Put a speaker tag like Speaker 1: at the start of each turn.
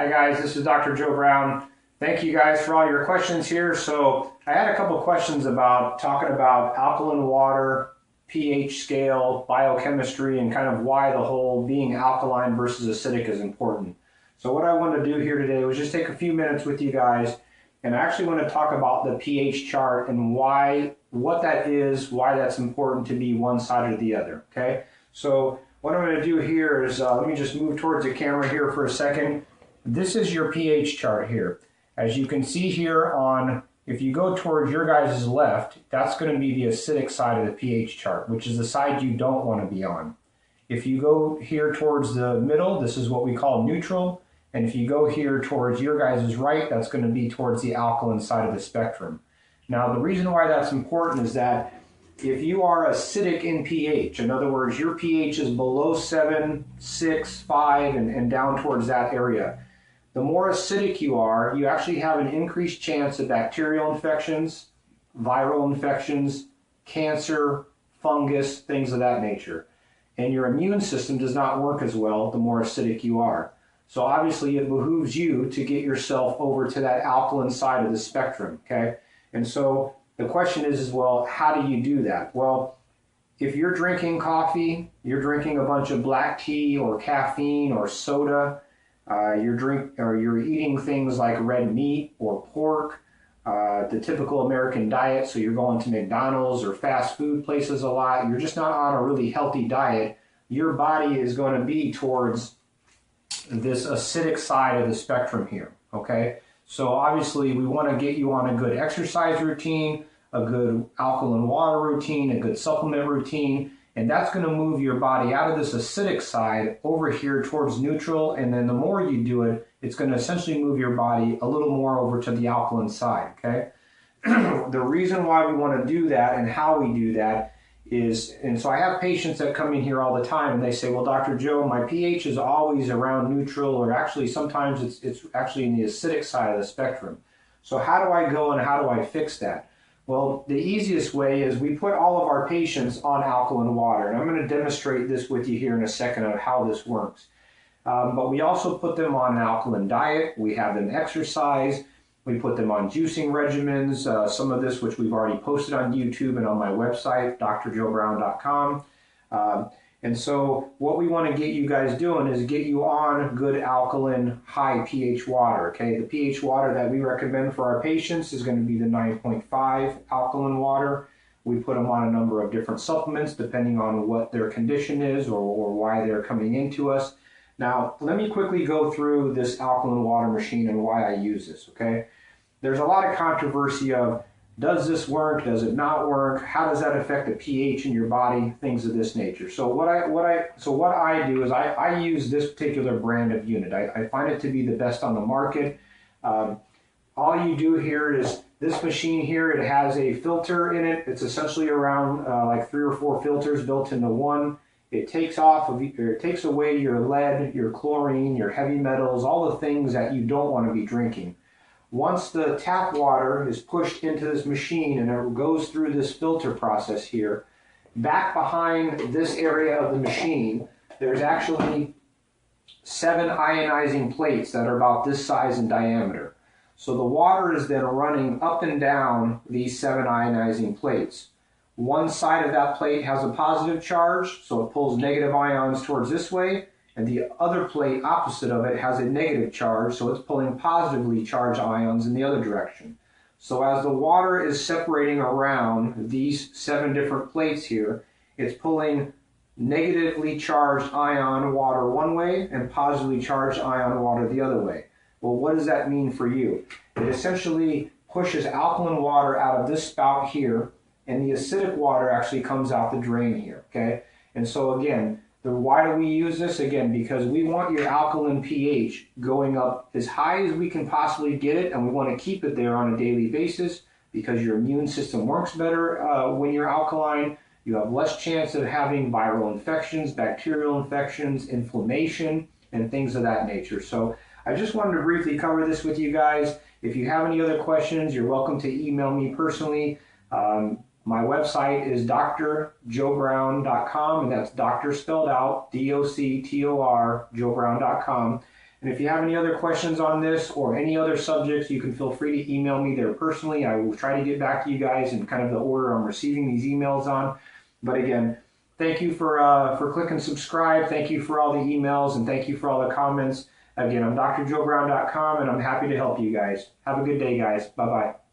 Speaker 1: Hi guys, this is Dr. Joe Brown. Thank you guys for all your questions here. So I had a couple questions about talking about alkaline water, pH scale, biochemistry, and kind of why the whole being alkaline versus acidic is important. So what I want to do here today was just take a few minutes with you guys, and I actually want to talk about the pH chart and what that is, why that's important to be one side or the other, okay? So what I'm going to do here is, let me just move towards the camera here for a second. This is your pH chart here. As you can see here if you go towards your guys' left, that's going to be the acidic side of the pH chart, which is the side you don't want to be on. If you go here towards the middle, this is what we call neutral. And if you go here towards your guys' right, that's going to be towards the alkaline side of the spectrum. Now, the reason why that's important is that if you are acidic in pH, in other words, your pH is below 7, 6, 5, and down towards that area, the more acidic you are, you actually have an increased chance of bacterial infections, viral infections, cancer, fungus, things of that nature. And your immune system does not work as well the more acidic you are. So obviously it behooves you to get yourself over to that alkaline side of the spectrum, okay? And so the question is, well, how do you do that? Well, if you're drinking coffee, you're drinking a bunch of black tea or caffeine or soda, you're eating things like red meat or pork, the typical American diet, so you're going to McDonald's or fast food places a lot, you're just not on a really healthy diet, your body is going to be towards this acidic side of the spectrum here, okay? So obviously we want to get you on a good exercise routine, a good alkaline water routine, a good supplement routine, and that's going to move your body out of this acidic side over here towards neutral, and then the more you do it, it's going to essentially move your body a little more over to the alkaline side, okay? The reason why we want to do that and how we do that is, and so I have patients that come in here all the time and they say, well, Dr. Joe, my pH is always around neutral, or actually sometimes it's actually in the acidic side of the spectrum. So how do I go and how do I fix that? Well, the easiest way is we put all of our patients on alkaline water. And I'm going to demonstrate this with you here in a second of how this works. But we also put them on an alkaline diet. We have them exercise. We put them on juicing regimens. Some of this, which we've already posted on YouTube and on my website, drjoebrown.com. And so what we want to get you guys doing is get you on good alkaline high pH water, okay? The pH water that we recommend for our patients is going to be the 9.5 alkaline water. We put them on a number of different supplements depending on what their condition is or why they're coming into us. Now, let me quickly go through this alkaline water machine and why I use this, okay? There's a lot of controversy of, does this work? Does it not work? How does that affect the pH in your body? Things of this nature. So what I do is I use this particular brand of unit. I find it to be the best on the market. All you do here is this machine here, it has a filter in it. It's essentially around like 3 or 4 filters built into one. It takes away your lead, your chlorine, your heavy metals, all the things that you don't want to be drinking. Once the tap water is pushed into this machine and it goes through this filter process here, back behind this area of the machine, there's actually 7 ionizing plates that are about this size in diameter. So the water is then running up and down these 7 ionizing plates. One side of that plate has a positive charge, so it pulls negative ions towards this way, and the other plate opposite of it has a negative charge, so it's pulling positively charged ions in the other direction. So as the water is separating around these 7 different plates here, it's pulling negatively charged ion water one way and positively charged ion water the other way. Well, what does that mean for you? It essentially pushes alkaline water out of this spout here, and the acidic water actually comes out the drain here, okay? And so again, why do we use this? Again, because we want your alkaline pH going up as high as we can possibly get it, and we want to keep it there on a daily basis because your immune system works better when you're alkaline. You have less chance of having viral infections, bacterial infections, inflammation, and things of that nature. So I just wanted to briefly cover this with you guys. If you have any other questions, you're welcome to email me personally. My website is drjoebrown.com, and that's doctor spelled out, D-O-C-T-O-R, joebrown.com. And if you have any other questions on this or any other subjects, you can feel free to email me there personally. I will try to get back to you guys in kind of the order I'm receiving these emails on. But again, thank you for clicking subscribe. Thank you for all the emails, and thank you for all the comments. Again, I'm drjoebrown.com, and I'm happy to help you guys. Have a good day, guys. Bye-bye.